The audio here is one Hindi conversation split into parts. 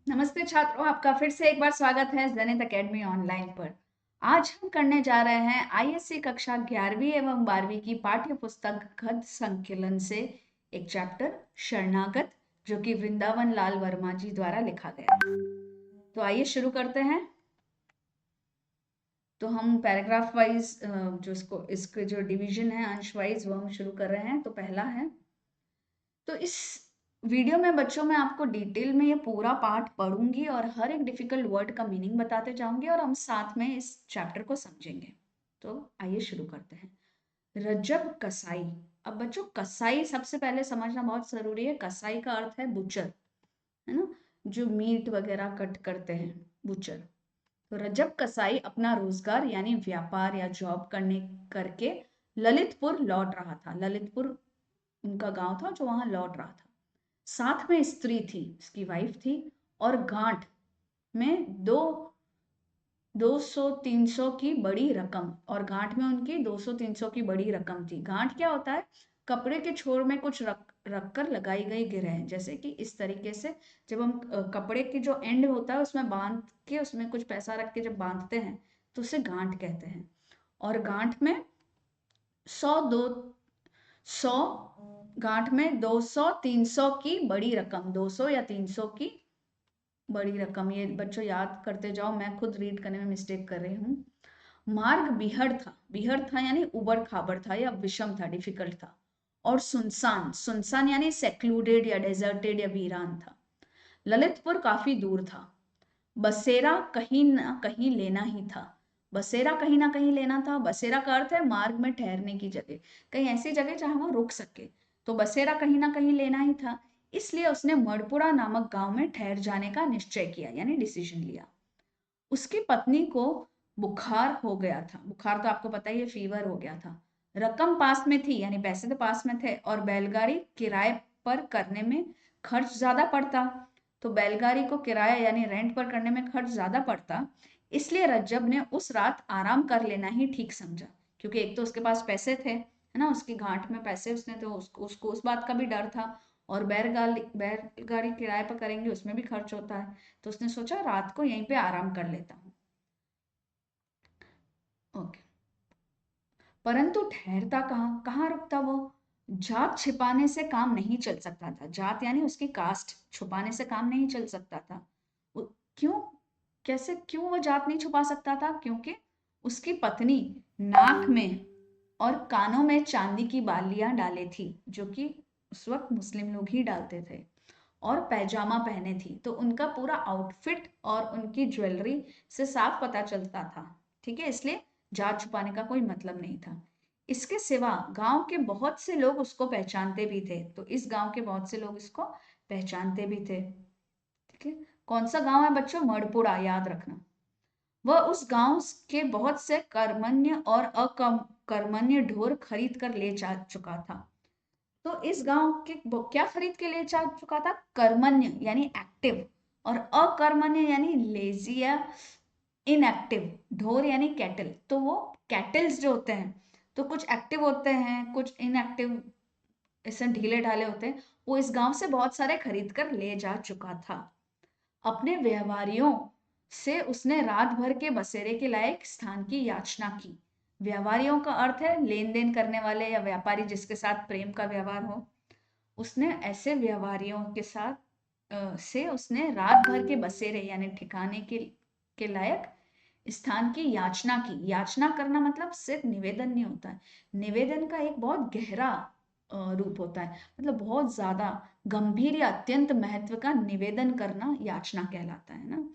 नमस्ते छात्रों, आपका फिर से एक बार स्वागत है जनित एकेडमी ऑनलाइन पर। आज हम करने जा रहे हैं आईएससी कक्षा 11वीं एवं 12वीं की पाठ्य पुस्तक गद्य संकलन से एक चैप्टर शरणागत, जो कि वृंदावन लाल वर्मा जी द्वारा लिखा गया है। तो आइए शुरू करते हैं। तो हम पैराग्राफ वाइज जो इसके जो डिवीजन है अंश वाइज वो हम शुरू कर रहे हैं। तो पहला है, तो इस वीडियो में बच्चों मैं आपको डिटेल में ये पूरा पार्ट पढ़ूंगी और हर एक डिफिकल्ट वर्ड का मीनिंग बताते जाऊंगी और हम साथ में इस चैप्टर को समझेंगे। तो आइए शुरू करते हैं। रजब कसाई। अब बच्चों, कसाई सबसे पहले समझना बहुत जरूरी है। कसाई का अर्थ है बुचर, है ना, जो मीट वगैरह कट करते हैं, बुचर। तो रजब कसाई अपना रोजगार यानी व्यापार या जॉब करके ललितपुर लौट रहा था। ललितपुर उनका गांव था जो वहां लौट रहा था। साथ में स्त्री थी, उसकी वाइफ थी, और गांठ में 200-300 की बड़ी रकम, और गांठ में उनकी 200-300 की बड़ी रकम थी। गांठ क्या होता है? कपड़े के छोर में कुछ रख कर लगाई गई गिरह, जैसे कि इस तरीके से जब हम कपड़े के जो एंड होता है उसमें बांध के उसमें कुछ पैसा रख के जब बांधते हैं तो उसे गांठ कहते हैं। और गांठ में 100 गांठ में 200-300 की बड़ी रकम, 200 या 300 की बड़ी रकम। ये बच्चों याद करते जाओ, मैं खुद रीड करने में मिस्टेक कर रही हूँ। मार्ग बिहड़ था, बिहड़ था यानी उबड़ खाबड़ था या विषम था, डिफिकल्ट था। और सुनसान, सुनसान यानी सेक्लूडेड या डेजर्टेड या वीरान था। ललितपुर काफी दूर था। बसेरा कहीं ना कहीं लेना ही था। बसेरा कहीं ना कहीं लेना था। बसेरा का अर्थ है मार्ग में ठहरने की जगह, कहीं ऐसी जगह जहां वो रुक सके। तो बसेरा कहीं ना कहीं लेना ही था, इसलिए उसने मड़पुरा नामक गांव में ठहर जाने का निश्चय किया यानी डिसीजन लिया। उसकी पत्नी को बुखार हो गया था। बुखार तो आपको पता ही है, फीवर हो गया था। रकम पास में थी यानी पैसे तो पास में थे, और बैलगाड़ी किराए पर करने में खर्च ज्यादा पड़ता। तो बैलगाड़ी को किराया यानी रेंट पर करने में खर्च ज्यादा पड़ता, इसलिए रज्जब ने उस रात आराम कर लेना ही ठीक समझा। क्योंकि एक तो उसके पास पैसे थे, है ना, उसकी गांठ में पैसे उसने, तो उसको उस बात का भी डर था। और बैलगाड़ी किराए पर करेंगे उसमें भी खर्च होता है। तो उसने सोचा रात को यहीं पे आराम कर लेता हूँ। ओके। परंतु ठहरता कहाँ, कहाँ रुकता वो? जात छिपाने से काम नहीं चल सकता था। जात यानी उसकी कास्ट, छुपाने से काम नहीं चल सकता था। क्यों? कैसे, क्यों वो जात नहीं छुपा सकता था? क्योंकि उसकी पत्नी नाक में और कानों में चांदी की बालियां डाले थी, जो कि उस वक्त मुस्लिम लोग ही डालते थे, और पैजामा पहने थी। तो उनका पूरा आउटफिट और उनकी ज्वेलरी से साफ पता चलता था। ठीक है, इसलिए जात छुपाने का कोई मतलब नहीं था। इसके सिवा गांव के बहुत से लोग उसको पहचानते भी थे। तो इस गांव के बहुत से लोग इसको पहचानते भी थे। ठीक है, कौन सा गांव है बच्चों? मड़पुरा, याद रखना। वह उस गांव के बहुत से कर्मण्य और अकर्मण्य ढोर खरीद कर ले जा चुका था। तो इस गांव के क्या खरीद के ले जा चुका था? कर्मण्य यानी एक्टिव, और अकर्मण्य यानी लेजी या इनएक्टिव। ढोर यानी कैटल। तो वो कैटल्स जो होते हैं, तो कुछ एक्टिव होते हैं, कुछ इनएक्टिव, ऐसे ढीले ढाले होते हैं। वो इस गांव से बहुत सारे खरीद कर ले जा चुका था। अपने व्यवहारियों से उसने रात भर के बसेरे के लायक स्थान की याचना की। व्यवहारियों का अर्थ है लेन देन करने वाले या व्यापारी, जिसके साथ प्रेम का व्यवहार हो। उसने ऐसे व्यवहारियों के साथ से उसने रात भर के बसेरे यानी ठिकाने के लायक स्थान की याचना की। याचना करना मतलब सिर्फ निवेदन नहीं होता है। निवेदन का एक बहुत गहरा रूप होता है, मतलब बहुत ज्यादा गंभीर या अत्यंत महत्व का निवेदन करना याचना कहलाता है ना।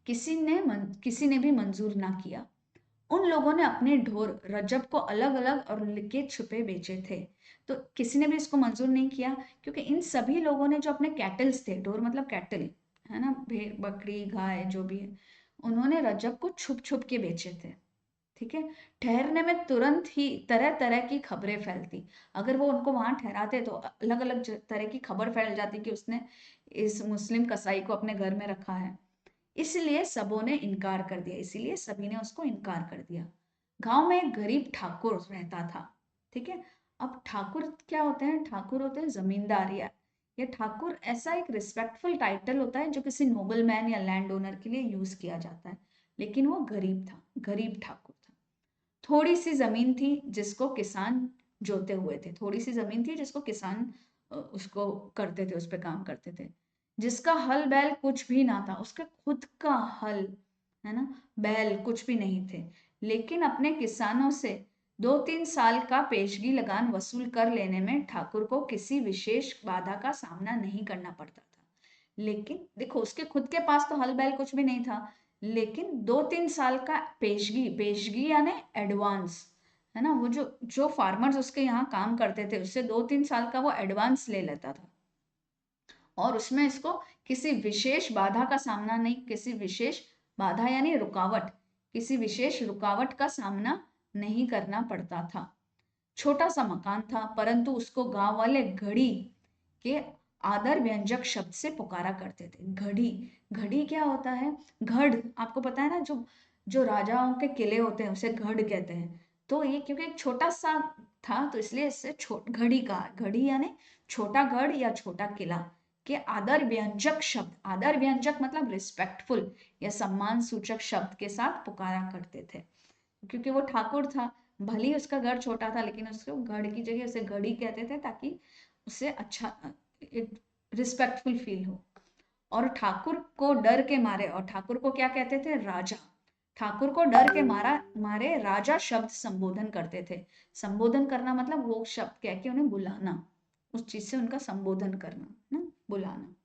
किसी ने भी मंजूर ना किया। उन लोगों ने अपने ढोर रजब को अलग अलग और लिखे छुपे बेचे थे। तो किसी ने भी इसको मंजूर नहीं किया, क्योंकि इन सभी लोगों ने जो अपने कैटल्स थे, ढोर मतलब कैटल, है ना, भेड़ बकरी गाय जो भी है, उन्होंने रजब को छुप छुप के बेचे थे। ठीक है, ठहरने में तुरंत ही तरह तरह की खबरें फैलती। अगर वो उनको वहां ठहराते तो अलग अलग तरह की खबर फैल जाती कि उसने इस मुस्लिम कसाई को अपने घर में रखा है। इसलिए सबों ने इनकार कर दिया, इसीलिए सभी ने उसको इनकार कर दिया। गांव में एक गरीब ठाकुर रहता था। ठीक है, अब ठाकुर क्या होते हैं? ठाकुर होते हैं जमींदार, या ये ठाकुर ऐसा एक रिस्पेक्टफुल टाइटल होता है जो किसी नोबल मैन या लैंड ओनर के लिए यूज किया जाता है, लेकिन वो गरीब था, गरीब ठाकुर था। थोड़ी सी जमीन थी जिसको किसान जोते हुए थे, थोड़ी सी जमीन थी जिसको किसान उसको करते थे, उस पर काम करते थे। जिसका हल बैल कुछ भी ना था, उसका खुद का हल है ना, बैल कुछ भी नहीं थे, लेकिन अपने किसानों से 2-3 साल का पेशगी लगान वसूल कर लेने में ठाकुर को किसी विशेष बाधा का सामना नहीं करना पड़ता था। लेकिन देखो, उसके खुद के पास तो हल बैल कुछ भी नहीं था, लेकिन 2-3 साल का पेशगी, पेशगी यानी एडवांस, है ना, वो जो जो फार्मर्स उसके यहाँ काम करते थे उससे 2-3 साल का वो एडवांस ले लेता था, और उसमें इसको किसी विशेष बाधा का सामना नहीं, किसी विशेष बाधा यानी रुकावट, किसी विशेष रुकावट का सामना नहीं करना पड़ता था। छोटा सा मकान था, परंतु उसको गांव वाले घड़ी के आदर व्यंजक शब्द से पुकारा करते थे। घड़ी, घड़ी क्या होता है? गढ़, आपको पता है ना, जो जो राजाओं के किले होते हैं उसे गढ़ कहते हैं। तो ये क्योंकि एक छोटा सा था तो इसलिए इससे घड़ी कहा। घड़ी यानी छोटा गढ़ या छोटा किला के आदर व्यंजक शब्द, आदर व्यंजक मतलब रिस्पेक्टफुल या सम्मान सूचक शब्द के साथ पुकारा करते थे। क्योंकि वो ठाकुर था, भले ही उसका घर छोटा था लेकिन उसको गढ़ की जगह उसे गढ़ी कहते थे, ताकि उसे अच्छा एक रिस्पेक्टफुल फील हो। और ठाकुर को डर के मारे, और ठाकुर को क्या कहते थे? राजा। ठाकुर को डर के मारे राजा शब्द संबोधन करते थे। संबोधन करना मतलब वो शब्द कह के उन्हें बुलाना, उस चीज से उनका संबोधन करना ना, बुलाना।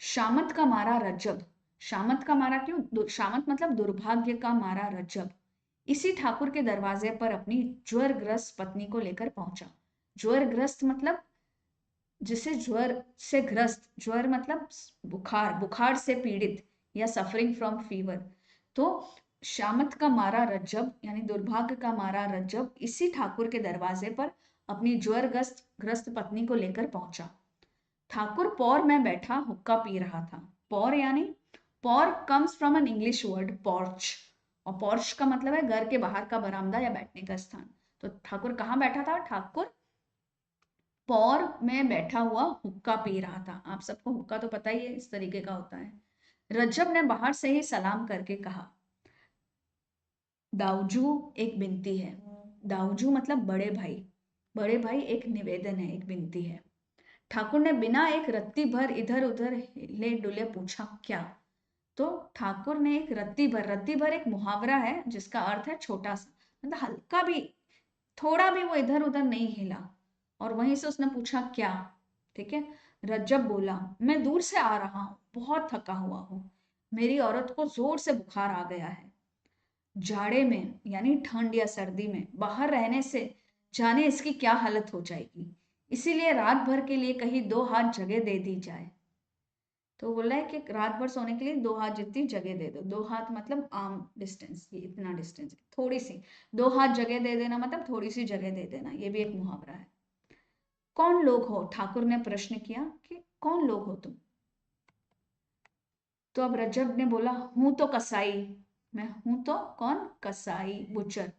शामत का मारा रज्जब, शामत का मारा क्यों? शामत मतलब दुर्भाग्य का मारा रज्जब इसी ठाकुर के दरवाजे पर अपनी ज्वरग्रस्त पत्नी को लेकर पहुंचा। ज्वरग्रस्त मतलब जिसे ज्वर से ग्रस्त, ज्वर मतलब बुखार, बुखार से पीड़ित या सफरिंग फ्रॉम फीवर। तो शामत का मारा रज्जब यानी दुर्भाग्य का मारा रज्जब इसी ठाकुर के दरवाजे पर अपनी ज्वरग्रस्त ग्रस्त पत्नी को लेकर पहुंचा। ठाकुर पौर में बैठा हुक्का पी रहा था। पौर यानी, pour comes from an English word porch, और पॉर्च का मतलब है घर के बाहर का बरामदा या बैठने का स्थान। तो ठाकुर कहाँ बैठा था? ठाकुर पौर में बैठा हुआ हुक्का पी रहा था। आप सबको हुक्का तो पता ही है, इस तरीके का होता है। रज्जब ने बाहर से ही सलाम करके कहा, दाऊजू एक विनती है। दाऊजू मतलब बड़े भाई, बड़े भाई एक निवेदन है, एक विनती है। ठाकुर ने बिना एक रत्ती भर इधर उधर हिले डुले पूछा, क्या? तो ठाकुर ने एक रत्ती भर, रत्ती भर एक मुहावरा है जिसका अर्थ है छोटा सा, मतलब हल्का भी, थोड़ा भी वो इधर उधर नहीं हिला, और वहीं से उसने पूछा, क्या? ठीक है। रज्जब बोला, मैं दूर से आ रहा हूँ, बहुत थका हुआ हूँ, मेरी औरत को जोर से बुखार आ गया है। जाड़े में यानी ठंड या सर्दी में बाहर रहने से जाने इसकी क्या हालत हो जाएगी, इसीलिए रात भर के लिए कहीं 2 हाथ जगह दे दी जाए। तो बोल रहा है कि रात भर सोने के लिए 2 हाथ जितनी जगह दे दो। 2 हाथ मतलब आर्म डिस्टेंस, ये इतना डिस्टेंस, थोड़ी सी 2 हाथ जगह दे देना मतलब थोड़ी सी जगह दे देना, ये भी एक मुहावरा है। कौन लोग हो? ठाकुर ने प्रश्न किया कि कौन लोग हो तुम? तो अब रजब ने बोला, हूं तो कसाई। मैं हूं तो कौन? कसाई, बुचर।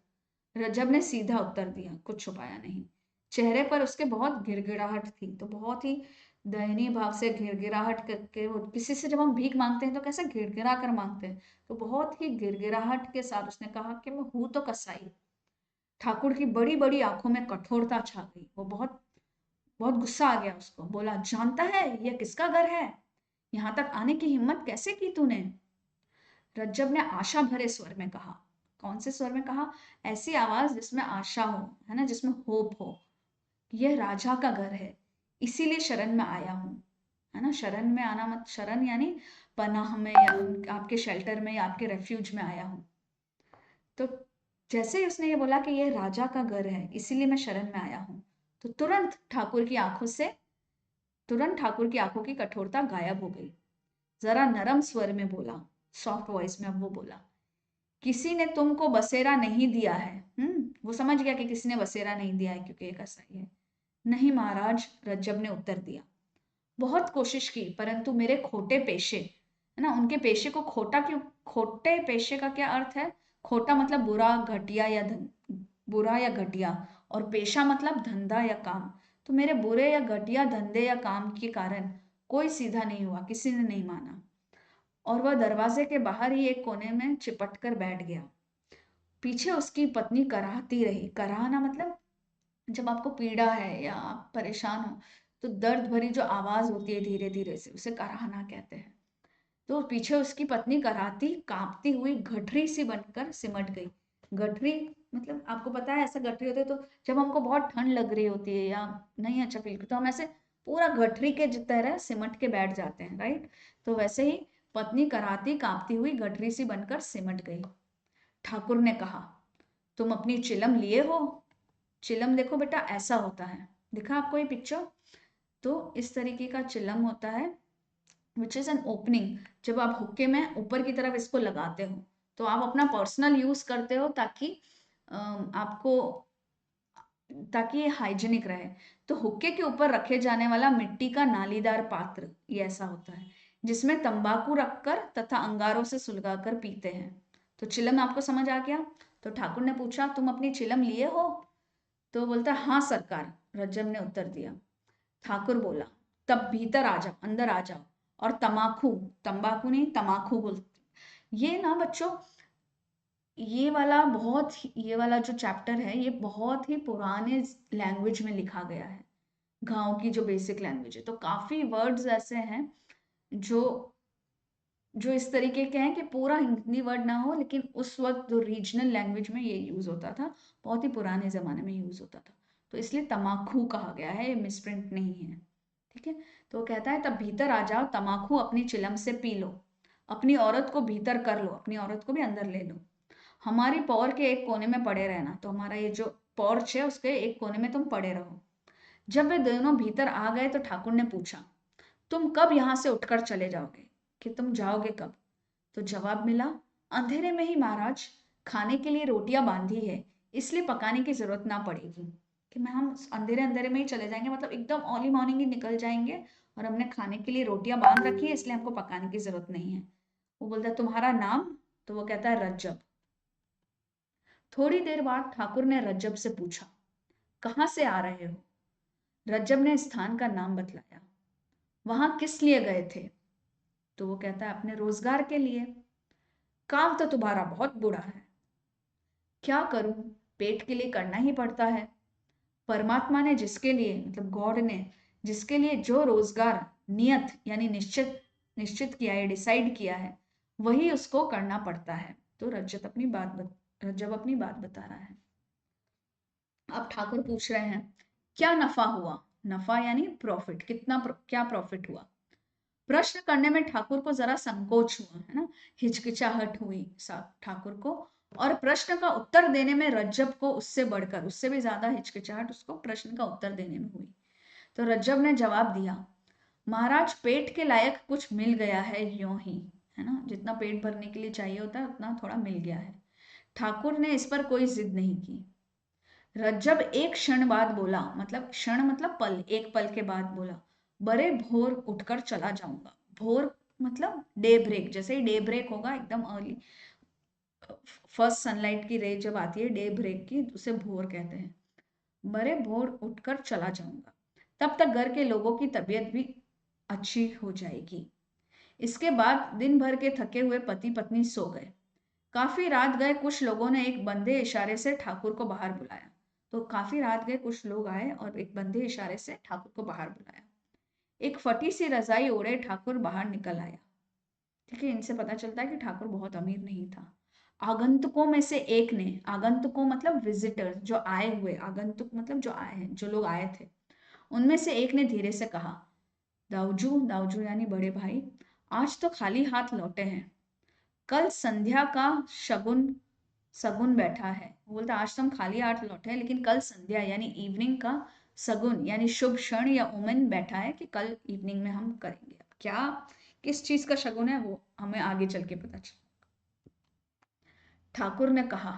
रजब ने सीधा उत्तर दिया, कुछ छुपाया नहीं। चेहरे पर उसके बहुत गिड़गिड़ाहट थी, तो बहुत ही दयनीय भाव से गिड़गिड़ाहट करके, वो किसी से जब हम भीख मांगते हैं तो कैसे गिड़गिड़ा कर मांगते हैं, तो बहुत ही गिड़गिड़ाहट के साथ उसने कहा कि मैं हूं तो कसाई। ठाकुर की बड़ी बड़ी आंखों में कठोरता छा गई, वो बहुत बहुत गुस्सा आ गया उसको। बोला, जानता है यह किसका घर है? यहां तक आने की हिम्मत कैसे की तूने? रज्जब ने आशा भरे स्वर में कहा। कौन से स्वर में कहा? ऐसी आवाज जिसमें आशा हो, है ना, जिसमें होप हो। यह राजा का घर है, इसीलिए शरण में आया हूँ। है ना, शरण में आना मत, शरण यानी पनाह में या आपके शेल्टर में या आपके रेफ्यूज में आया हूँ। तो जैसे ही उसने ये बोला कि यह राजा का घर है इसीलिए मैं शरण में आया हूँ, तो तुरंत ठाकुर की आंखों की कठोरता गायब हो गई। जरा नरम स्वर में बोला, सॉफ्ट वॉइस में अब वो बोला, किसी ने तुमको बसेरा नहीं दिया है। वो समझ गया कि किसी ने बसेरा नहीं दिया है क्योंकि एक कसाई है। नहीं महाराज, रज्जब ने उत्तर दिया। बहुत कोशिश की, परंतु मेरे खोटे पेशे, है ना, उनके पेशे को खोटा क्यों? खोटे पेशे का क्या अर्थ है? खोटा मतलब बुरा, घटिया या बुरा या घटिया, और पेशा मतलब धंधा या काम। तो मेरे बुरे या घटिया धंधे या काम के कारण कोई सीधा नहीं हुआ, किसी ने नहीं माना, और वह दरवाजे के बाहर ही एक कोने में चिपट कर बैठ गया। पीछे उसकी पत्नी कराहती रही। कराहना मतलब जब आपको पीड़ा है या आप परेशान हो तो दर्द भरी जो आवाज होती है धीरे धीरे से, उसे कराहना कहते हैं। तो पीछे उसकी पत्नी कराहती कांपती हुई गठरी सी बनकर सिमट गई। गठरी मतलब आपको पता है ऐसा गठरी होते है, तो जब हमको बहुत ठंड लग रही होती है या नहीं अच्छा फील तो हम ऐसे पूरा गठरी के तरह सिमट के बैठ जाते हैं, राइट। तो वैसे ही पत्नी कराहती कांपती हुई गठरी सी बनकर सिमट गई। ठाकुर ने कहा, तुम अपनी चिलम लिए हो? चिलम देखो बेटा ऐसा होता है, दिखा आपको ये पिक्चर। तो इस तरीके का चिलम होता है, विच इज एन ओपनिंग। जब आप हुक्के में ऊपर की तरफ इसको लगाते हो तो आप अपना पर्सनल यूज करते हो ताकि आपको ताकि ये हाइजीनिक रहे। तो हुक्के के ऊपर रखे जाने वाला मिट्टी का नालीदार पात्र ये ऐसा होता है जिसमें तंबाकू रखकर तथा अंगारों से सुलगाकर पीते हैं। तो चिलम आपको समझ आ गया। तो ठाकुर ने पूछा, तुम अपनी चिलम लिए हो? तो बोलता, हाँ सरकार, रज्जब ने उत्तर दिया। ठाकुर बोला, तब भीतर आ जाओ, अंदर आ जाओ, और तमाकू, तंबाकू नहीं तमाकू बोलते। ये ना बच्चों, ये वाला जो चैप्टर है ये बहुत ही पुराने लैंग्वेज में लिखा गया है। गांव की जो बेसिक लैंग्वेज है, तो काफी वर्ड्स ऐसे हैं जो जो इस तरीके के हैं कि पूरा हिंदी वर्ड ना हो, लेकिन उस वक्त जो रीजनल लैंग्वेज में ये यूज होता था, बहुत ही पुराने जमाने में यूज होता था। तो इसलिए तमाकू कहा गया है, ये मिसप्रिंट नहीं है। ठीक है। तो वो कहता है, तब भीतर आ जाओ, तमाकू अपनी चिलम से पी लो, अपनी औरत को भीतर कर लो, अपनी औरत को भी अंदर ले लो, हमारी पौर के एक कोने में पड़े रहना। तो हमारा ये जो पॉर्च है उसके एक कोने में तुम पड़े रहो। जब वे दोनों भीतर आ गए तो ठाकुर ने पूछा, तुम कब यहां से उठकर चले जाओगे, कि तुम जाओगे कब? तो जवाब मिला, अंधेरे में ही महाराज, खाने के लिए रोटियां बांधी है, इसलिए पकाने की जरूरत ना पड़ेगी। कि मैं हम अंधेरे अंधेरे में ही चले जाएंगे, मतलब एकदम अर्ली मॉर्निंग ही निकल जाएंगे, और हमने खाने के लिए रोटियां बांध रखी है, इसलिए हमको पकाने की जरूरत नहीं है। वो बोलता है, तुम्हारा नाम? तो वो कहता है, रज्जब। थोड़ी देर बाद ठाकुर ने रज्जब से पूछा, कहाँ से आ रहे हो? रज्जब ने स्थान का नाम बतलाया। वहां किस लिए गए थे? तो वो कहता है, अपने रोजगार के लिए। काम तो तुम्हारा बहुत बुरा है। क्या करूं, पेट के लिए करना ही पड़ता है। परमात्मा ने जिसके लिए, मतलब गॉड ने जिसके लिए जो रोजगार नियत यानी निश्चित निश्चित किया है, डिसाइड किया है, वही उसको करना पड़ता है। तो रज्जब अपनी बात बता रहा है। अब ठाकुर पूछ रहे हैं, क्या नफा हुआ? नफा यानी प्रॉफिट, क्या प्रॉफिट हुआ? प्रश्न करने में ठाकुर को जरा संकोच हुआ, है ना, हिचकिचाहट हुई ठाकुर को। और प्रश्न का उत्तर देने में रज्जब को उससे बढ़कर, उससे भी ज्यादा हिचकिचाहट उसको प्रश्न का उत्तर देने में हुई। तो रज्जब ने जवाब दिया, महाराज, पेट के लायक कुछ मिल गया है, यूं ही, है ना, जितना पेट भरने के लिए चाहिए होता है उतना थोड़ा मिल गया है। ठाकुर ने इस पर कोई जिद नहीं की। रज्जब एक क्षण बाद बोला, मतलब क्षण मतलब पल, एक पल के बाद बोला, बड़े भोर उठकर चला जाऊंगा। भोर मतलब डे ब्रेक, जैसे ही डे ब्रेक होगा एकदम अर्ली, फर्स्ट सनलाइट की रे जब आती है डे ब्रेक की, उसे भोर कहते हैं। बड़े भोर उठकर चला जाऊंगा, तब तक घर के लोगों की तबीयत भी अच्छी हो जाएगी। इसके बाद दिन भर के थके हुए पति पत्नी सो गए। काफी रात गए, कुछ लोगों ने एक बंदे इशारे से ठाकुर को बाहर बुलाया। तो काफी रात गए, कुछ लोग आए और एक बंदे इशारे से ठाकुर को बाहर बुलाया। एक फटी सी रजाई ओढ़े ठाकुर बाहर निकल आया। ठीक है, इनसे पता चलता है कि ठाकुर बहुत अमीर नहीं था। आगंतुकों में से एक ने, आगंतुकों मतलब विजिटर्स, जो आए हुए, आगंतुक मतलब जो आए हैं, जो लोग आए थे, उनमें से एक ने धीरे से कहा, दाऊजू, दाऊजू यानी बड़े भाई, आज तो खाली हाथ लौटे हैं। कल संध्या का शगुन सगुन बैठा है। वो बोलता, आज तो हम खाली हाथ लौटे हैं, लेकिन कल संध्या यानी इवनिंग का सगुन यानी शुभ क्षण या ओमेन बैठा है कि कल इवनिंग में हम करेंगे। अब क्या, किस चीज का शगुन है वो हमें आगे चल के पता चले। ठाकुर ने कहा,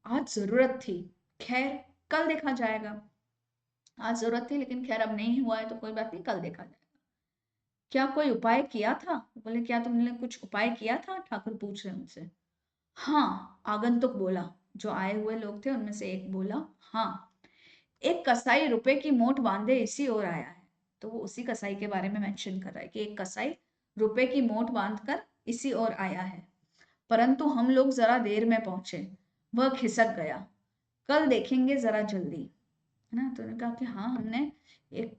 आज जरूरत थी, खैर कल देखा जाएगा। आज जरूरत थी लेकिन खैर अब नहीं हुआ है तो कोई बात नहीं, कल देखा जाएगा। क्या कोई उपाय किया था? बोले, क्या तुमने कुछ उपाय किया था? ठाकुर पूछ रहे उनसे। हाँ, आगंतुक बोला, जो आए हुए लोग थे उनमें से एक बोला, हाँ, एक कसाई रुपए की मोट बांधे इसी ओर आया है। तो वो उसी कसाई के बारे में मेंशन कर रहा है कि एक कसाई रुपए की मोट बांधकर इसी ओर आया है, परंतु हम लोग जरा देर में पहुंचे, वह खिसक गया, कल देखेंगे जरा जल्दी, है ना। तो उन्होंने कहा कि हाँ, हमने एक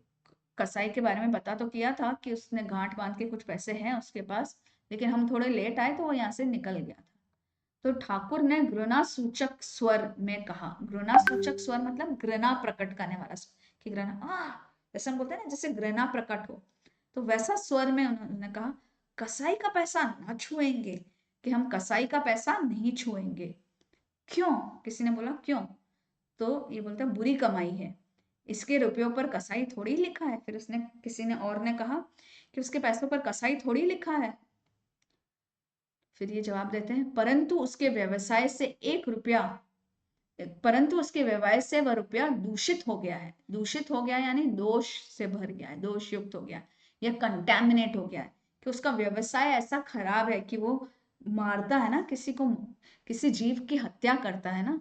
कसाई के बारे में पता तो किया था कि उसने गांठ बांध के कुछ पैसे हैं उसके पास, लेकिन हम थोड़े लेट आए तो वो यहाँ से निकल गया था। तो ठाकुर ने घृणा सूचक स्वर में कहा, घृणा सूचक स्वर मतलब घृणा प्रकट करने वाला स्वर, कि घृणा जैसे हम बोलते हैं ना, जैसे घृणा प्रकट हो, तो वैसा स्वर में उन्होंने कहा, कसाई का पैसा ना छुएंगे, कि हम कसाई का पैसा नहीं छुएंगे। क्यों? किसी ने बोला क्यों? तो ये बोलता बुरी कमाई है, इसके रुपयों पर कसाई थोड़ी लिखा है। फिर उसने किसी ने और ने कहा कि उसके पैसों पर कसाई थोड़ी लिखा है। फिर ये जवाब देते हैं, परंतु उसके व्यवसाय से 1 रुपया, परंतु उसके व्यवसाय से वह रुपया दूषित हो गया है। दूषित हो गया यानी दोष से भर गया है, दोष युक्त हो गया है, या कंटेमिनेट हो गया है, कि उसका व्यवसाय ऐसा खराब है कि वो मारता है ना किसी को, किसी जीव की हत्या करता है ना,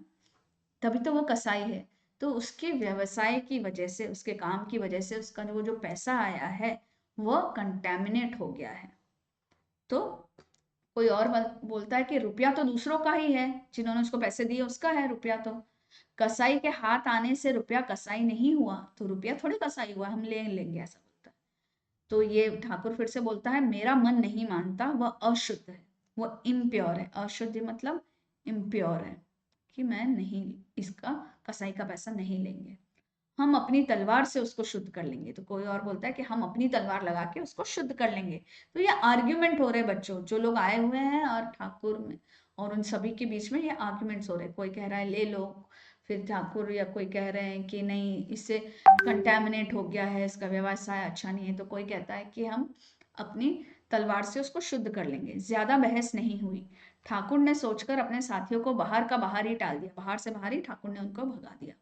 तभी तो वो कसाई है। तो उसके व्यवसाय की वजह से, उसके काम की वजह से उसका वो जो पैसा आया है वह कंटेमिनेट हो गया है। तो कोई और बोलता है कि रुपया तो दूसरों का ही है, जिन्होंने उसको पैसे दिए उसका है रुपया, तो कसाई के हाथ आने से रुपया कसाई नहीं हुआ, तो रुपया थोड़ी कसाई हुआ, हम ले लेंगे, ऐसा बोलता है। तो ये ठाकुर फिर से बोलता है, मेरा मन नहीं मानता, वह अशुद्ध है, वह इम्प्योर है। अशुद्ध मतलब इम्प्योर है, कि मैं नहीं, इसका कसाई का पैसा नहीं लेंगे, हम अपनी तलवार से उसको शुद्ध कर लेंगे। तो कोई और बोलता है कि हम अपनी तलवार लगा के उसको शुद्ध कर लेंगे। तो ये आर्ग्यूमेंट हो रहे बच्चों, जो लोग आए हुए हैं और ठाकुर में और उन सभी के बीच में ये आर्ग्यूमेंट्स हो रहे हैं। कोई कह रहा है ले लो, फिर ठाकुर या कोई कह रहे हैं कि नहीं, इससे कंटेमिनेट हो गया है, इसका व्यवसाय अच्छा नहीं है। तो कोई कहता है कि हम अपनी तलवार से उसको शुद्ध कर लेंगे। ज्यादा बहस नहीं हुई, ठाकुर ने सोचकर अपने साथियों को बाहर का बाहर ही टाल दिया, बाहर से बाहर ही ठाकुर ने उनको भगा दिया।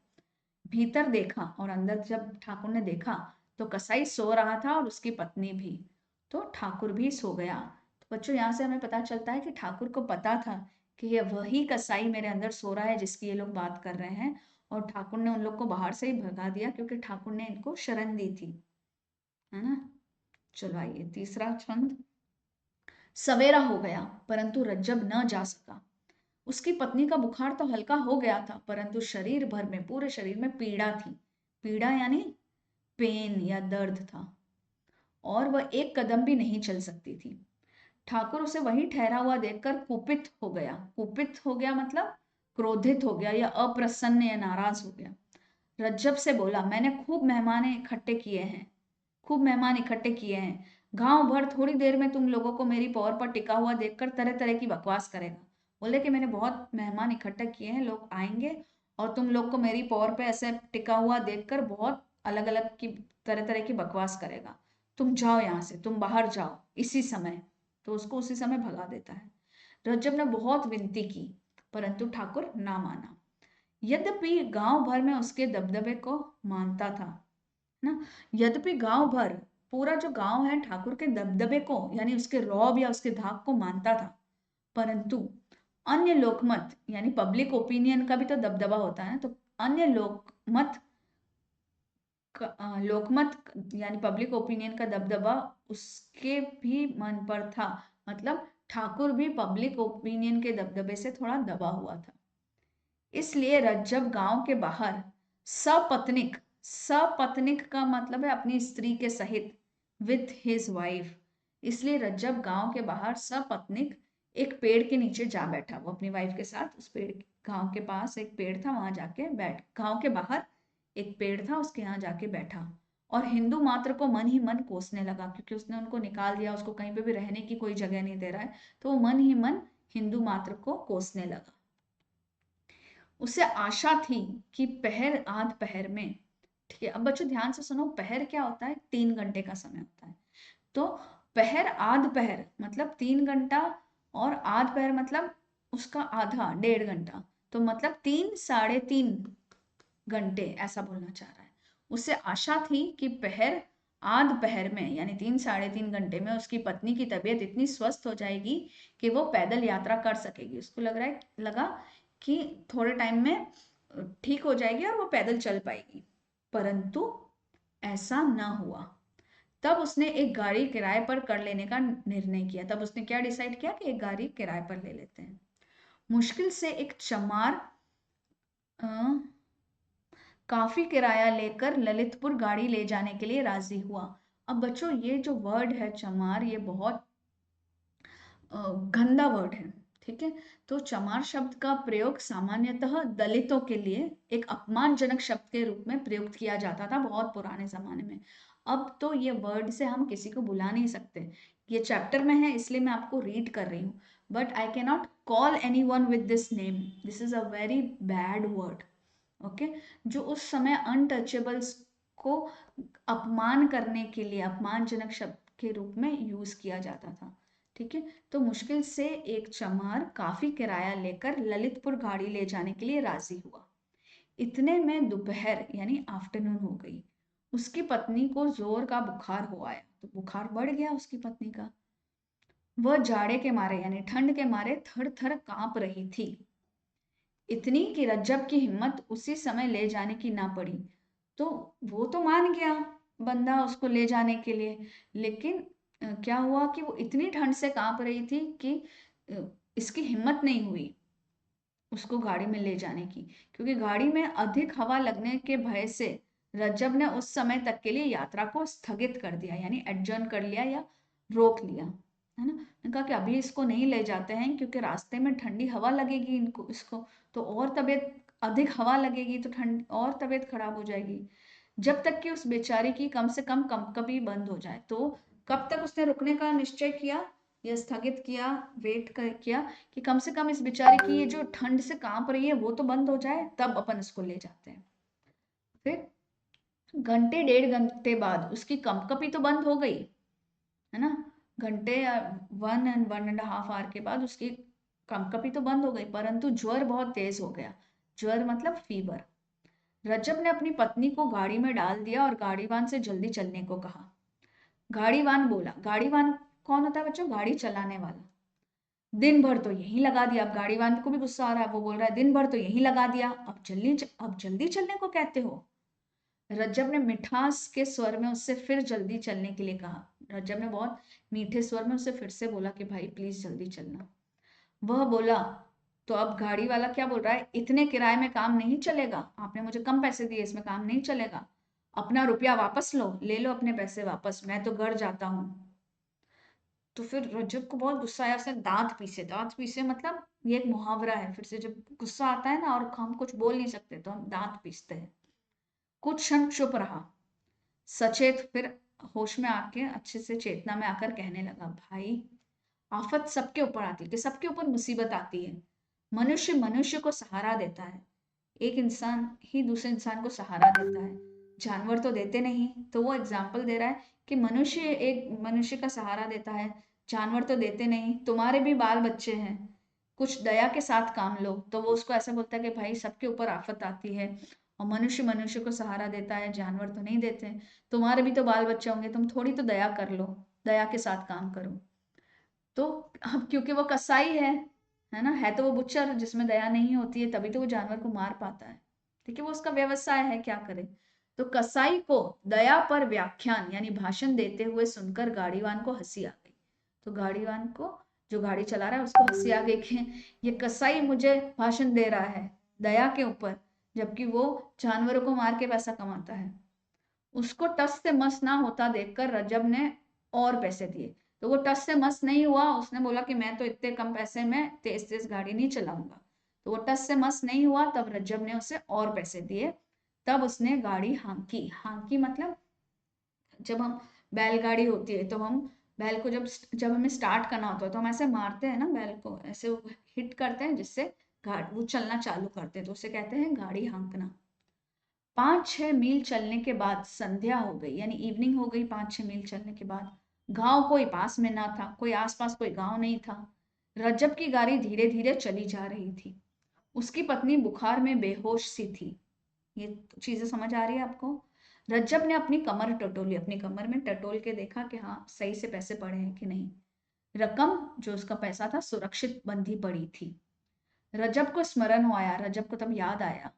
भीतर देखा, और अंदर जब ठाकुर ने देखा तो कसाई सो रहा था और उसकी पत्नी भी, तो ठाकुर भी सो गया। तो बच्चों, यहाँ से हमें पता चलता है कि ठाकुर को पता था कि ये वही कसाई मेरे अंदर सो रहा है जिसकी ये लोग बात कर रहे हैं, और ठाकुर ने उन लोग को बाहर से ही भगा दिया क्योंकि ठाकुर ने इनको शरण दी थी, है ना। चलो आइए तीसरा छंद। सवेरा हो गया परंतु रज्जब न जा सका। उसकी पत्नी का बुखार तो हल्का हो गया था, परंतु शरीर भर में, पूरे शरीर में पीड़ा थी। पीड़ा यानी पेन या दर्द था, और वह एक कदम भी नहीं चल सकती थी। ठाकुर उसे वहीं ठहरा हुआ देखकर कुपित हो गया। कुपित हो गया मतलब क्रोधित हो गया, या अप्रसन्न या नाराज हो गया। रज्जब से बोला, मैंने खूब मेहमान इकट्ठे किए हैं, खूब मेहमान इकट्ठे किए हैं। गांव भर थोड़ी देर में तुम लोगों को मेरी पौर पर टिका हुआ देखकर तरह तरह की बकवास करेगा। बोले कि मैंने बहुत मेहमान इकट्ठे किए हैं, लोग आएंगे और तुम लोग को मेरी पौर पे ऐसे टिका हुआ देखकर बहुत अलग अलग की, तरह तरह की बकवास करेगा। तुम जाओ यहाँ से, तुम बाहर जाओ इसी समय। तो उसको उसी समय भगा देता है। रज्जब ने बहुत विनती की, परंतु ठाकुर ना माना। यद्यपि गांव भर में उसके दबदबे को मानता था ना, यद्यपि गांव भर, पूरा जो गांव है ठाकुर के दबदबे को यानी उसके रौब या उसके धाक को मानता था, परंतु अन्य लोकमत यानी पब्लिक ओपिनियन का भी तो दबदबा होता है, तो अन्य लोकमत यानी पब्लिक ओपिनियन का दबदबा उसके भी मन पर था। मतलब ठाकुर भी पब्लिक ओपिनियन के दबदबे से थोड़ा दबा हुआ था। इसलिए रज्जब गांव के बाहर सपत्निक, सपत्निक का मतलब है अपनी स्त्री के सहित, विथ हिज वाइफ, इसलिए रज्जब गांव के बाहर सपत्निक एक पेड़ के नीचे जा बैठा। वो अपनी वाइफ के साथ उस पेड़, गांव के पास एक पेड़ था, वहां जाके बैठ, गांव के बाहर एक पेड़ था, उसके यहाँ जाके बैठा। और हिंदू मात्र को मन ही मन कोसने लगा, क्योंकि उसने उनको निकाल दिया, उसको कहीं पे भी रहने की कोई जगह नहीं दे रहा है, तो वो मन ही मन हिंदू मात्र को कोसने लगा। उसे आशा थी कि पहर आध पहर में, ठीक है, अब बच्चों ध्यान से सुनो, पहर क्या होता है? 3 घंटे का समय होता है। तो पहर आध पहर मतलब 3 घंटा, और आध पहर मतलब उसका आधा, 1.5 घंटा, तो मतलब 3 साढ़े 3 घंटे, ऐसा बोलना चाह रहा है। उसे आशा थी कि पहर आध पहर में यानी 3 साढ़े 3 घंटे में उसकी पत्नी की तबीयत इतनी स्वस्थ हो जाएगी कि वो पैदल यात्रा कर सकेगी। उसको लगा कि थोड़े टाइम में ठीक हो जाएगी और वो पैदल चल पाएगी। परंतु ऐसा न हुआ। तब उसने एक गाड़ी किराए पर कर लेने का निर्णय किया। तब उसने क्या डिसाइड किया कि एक गाड़ी किराए पर ले लेते हैं। मुश्किल से एक चमार अ, काफी किराया लेकर ललितपुर गाड़ी ले जाने के लिए राजी हुआ। अब बच्चों, ये जो वर्ड है चमार, ये बहुत गंदा वर्ड है। ठीक है, तो चमार शब्द का प्रयोग सामान्यतः दलितों के लिए एक अपमानजनक शब्द के रूप में प्रयुक्त किया जाता था बहुत पुराने जमाने में। अब तो ये वर्ड से हम किसी को बुला नहीं सकते। ये चैप्टर में है इसलिए मैं आपको रीड कर रही हूँ, but I can not call any one with this name. This is a very bad word. Okay, जो उस समय अनटचेबल्स को अपमान करने के लिए अपमानजनक शब्द के रूप में यूज किया जाता था। ठीक है, तो मुश्किल से एक चमार काफी किराया लेकर ललितपुर गाड़ी ले जाने के लिए राजी हुआ। इतने में दोपहर यानी आफ्टरनून हो गई। उसकी पत्नी को जोर का बुखार हो आया। तो बुखार बढ़ गया उसकी पत्नी का। वह जाड़े के मारे यानी ठंड के मारे थर थर कांप रही थी। इतनी कि रज्जब की हिम्मत उसी समय ले जाने की ना पड़ी। तो वो तो मान गया बंदा उसको ले जाने के लिए, लेकिन क्या हुआ कि वो इतनी ठंड से कांप रही थी कि अ, इसकी हिम्मत नहीं हुई उसको गाड़ी में ले जाने की, क्योंकि गाड़ी में अधिक हवा लगने के भय से रज्जब ने उस समय तक के लिए यात्रा को स्थगित कर दिया, यानी एडजर्न कर लिया या रोक लिया। है ना, मैंने कहा कि अभी इसको नहीं ले जाते हैं क्योंकि रास्ते में ठंडी हवा लगेगी इनको इसको, तो और तबीयत, अधिक हवा लगेगी तो ठंड और तबीयत खराब हो जाएगी। जब तक कि उस बेचारी की कम से कम कंपकपी बंद हो जाए। तो कब तक उसने रुकने का निश्चय किया या स्थगित किया, किया कि कम से कम इस बेचारी की ये जो ठंड से कांप रही है वो तो बंद हो जाए, तब अपन इसको ले जाते हैं। फिर घंटे डेढ़ घंटे बाद उसकी कंपकपी तो बंद हो गई, है ना, घंटे 1 and 1.5 आवर के बाद उसकी कंपकपी तो बंद हो गई, परंतु ज्वर बहुत तेज हो गया। ज्वर मतलब फीवर। रजब ने अपनी पत्नी को गाड़ी में डाल दिया और गाड़ीवान से जल्दी चलने को कहा। गाड़ीवान बोला, गाड़ीवान कौन होता है बच्चों? गाड़ी चलाने वाला। दिन भर तो यहीं लगा दिया। अब गाड़ीवान को भी गुस्सा आ रहा है, वो बोल रहा है दिन भर तो यहीं लगा दिया, अब जल्दी चलने को कहते हो। रज्जब ने मिठास के स्वर में उससे फिर जल्दी चलने के लिए कहा। रज्जब ने बहुत मीठे स्वर में उससे फिर से बोला कि भाई प्लीज जल्दी चलना। वह बोला, तो अब गाड़ी वाला क्या बोल रहा है, इतने किराए में काम नहीं चलेगा, आपने मुझे कम पैसे दिए, इसमें काम नहीं चलेगा, अपना रुपया वापस लो, ले लो अपने पैसे वापस, मैं तो घर जाता हूँ। तो फिर रजब को बहुत गुस्सा आया, उसने दांत पीसे। दांत पीसे मतलब ये एक मुहावरा है, फिर से जब गुस्सा आता है ना और हम कुछ बोल नहीं सकते तो हम दांत पीसते हैं। कुछ क्षण चुप रहा, सचेत, फिर होश में आके अच्छे से चेतना में आकर कहने लगा, भाई आफत सबके ऊपर आती है, कि सबके ऊपर मुसीबत आती है। मनुष्य मनुष्य को सहारा देता है, एक इंसान ही दूसरे इंसान को सहारा देता है, जानवर तो देते नहीं। तो वो एग्जाम्पल दे रहा है कि मनुष्य एक मनुष्य का सहारा देता है, जानवर तो देते नहीं। तुम्हारे भी बाल बच्चे हैं, कुछ दया के साथ काम लो। तो वो उसको ऐसा बोलता है कि भाई सबके ऊपर आफत आती है और मनुष्य मनुष्य को सहारा देता है, जानवर तो नहीं देते। तुम्हारे भी तो बाल बच्चे होंगे, तुम थोड़ी तो दया कर लो, दया के साथ काम करो। तो अब क्योंकि वो कसाई है ना, है तो वो बुच्चर जिसमें दया नहीं होती है, तभी तो वो जानवर को मार पाता है। ठीक है, वो उसका व्यवसाय है, क्या करे। तो कसाई को दया पर व्याख्यान यानी भाषण देते हुए सुनकर गाड़ीवान को हंसी आ गई। तो गाड़ीवान को, जो गाड़ी चला रहा है, उसको हंसी आ गई कि ये कसाई मुझे भाषण दे रहा है दया के ऊपर, जबकि वो जानवरों को मार के पैसा कमाता है। उसको टस से मस ना होता देखकर रजब ने और पैसे दिए। तो वो टस से मस नहीं हुआ, उसने बोला कि मैं तो इतने कम पैसे में तेज तेज गाड़ी नहीं चलाऊंगा। तो वो टस से मस नहीं हुआ, तब रजब ने उसे और पैसे दिए। तब उसने गाड़ी हांकी। हांकी मतलब जब हम, बैलगाड़ी होती है तो हम बैल को जब जब हमें स्टार्ट करना होता है तो हम ऐसे मारते हैं ना बैल को, ऐसे हिट करते हैं जिससे वो चलना चालू करते हैं, तो उसे कहते हैं गाड़ी हाँकना। 5-6 मील चलने के बाद संध्या हो गई, यानी इवनिंग हो गई। 5-6 मील चलने के बाद गांव कोई पास में ना था, कोई आसपास कोई गांव नहीं था। रजब की गाड़ी धीरे धीरे चली जा रही थी। उसकी पत्नी बुखार में बेहोश सी थी। ये चीजें समझ आ रही है आपको? रज्जब ने अपनी कमर टटोली, अपनी कमर में टटोल के देखा कि हाँ सही से पैसे पड़े हैं कि नहीं। रकम, जो उसका पैसा था, सुरक्षित बंधी पड़ी थी। रजब को स्मरण हो आया, रजब को तब याद आया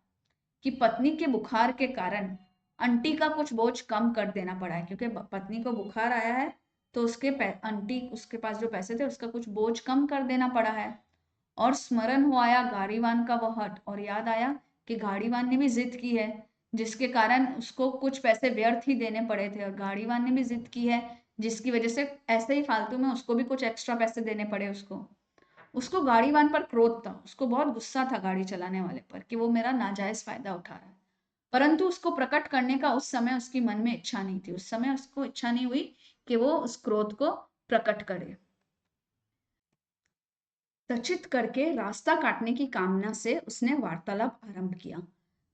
कि पत्नी के बुखार के कारण आंटी का कुछ बोझ कम कर देना पड़ा है, क्योंकि पत्नी को बुखार आया है, तो उसके आंटी उसके पास जो पैसे थे उसका कुछ बोझ कम कर देना पड़ा है। और स्मरण हो आया गाड़ीवान का वह हठ, और याद आया कि गाड़ीवान ने भी जिद की है, जिसके कारण उसको कुछ पैसे व्यर्थ ही देने पड़े थे, और गाड़ीवान ने भी जिद की है, जिसकी वजह से ऐसे ही फालतू में उसको भी कुछ एक्स्ट्रा पैसे देने पड़े उसको। उसको गाड़ीवान पर क्रोध था, उसको बहुत गुस्सा था गाड़ी चलाने वाले पर कि वो मेरा नाजायज फायदा उठा रहा है। परंतु उसको प्रकट करने का उस समय उसकी मन में इच्छा नहीं थी, उस समय उसको इच्छा नहीं हुई कि वो उस क्रोध को प्रकट करे। तचित करके रास्ता काटने की कामना से उसने वार्तालाप आरंभ किया।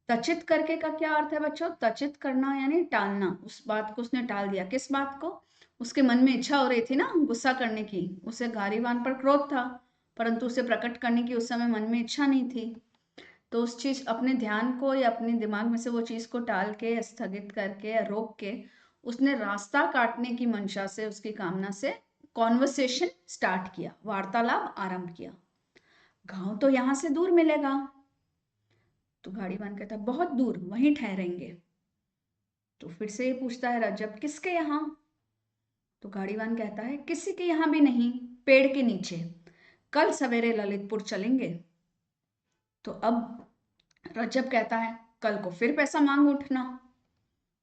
तचित करके का क्या अर्थ है बच्चों? तचित करना यानी टालना, उस बात को उसने टाल दिया। किस बात को? उसके मन में इच्छा हो रही थी ना गुस्सा करने की, उसे गारीवान पर क्रोध था, परंतु उसे प्रकट करने की उस समय मन में इच्छा नहीं थी। तो उस चीज अपने ध्यान को या अपने दिमाग में से वो चीज को टाल के, स्थगित करके या रोक के, उसने रास्ता काटने की मंशा से, उसकी कामना से कॉन्वर्सेशन स्टार्ट किया, वार्तालाप आरंभ किया। गांव तो यहां से दूर मिलेगा। तो गाड़ीवान कहता बहुत दूर, वहीं ठहरेंगे। तो फिर से ये पूछता है रजब किसके यहाँ? तो गाड़ीवान कहता है किसी के यहाँ भी नहीं, पेड़ के नीचे, कल सवेरे ललितपुर चलेंगे। तो अब रजब कहता है कल को फिर पैसा मांग उठना।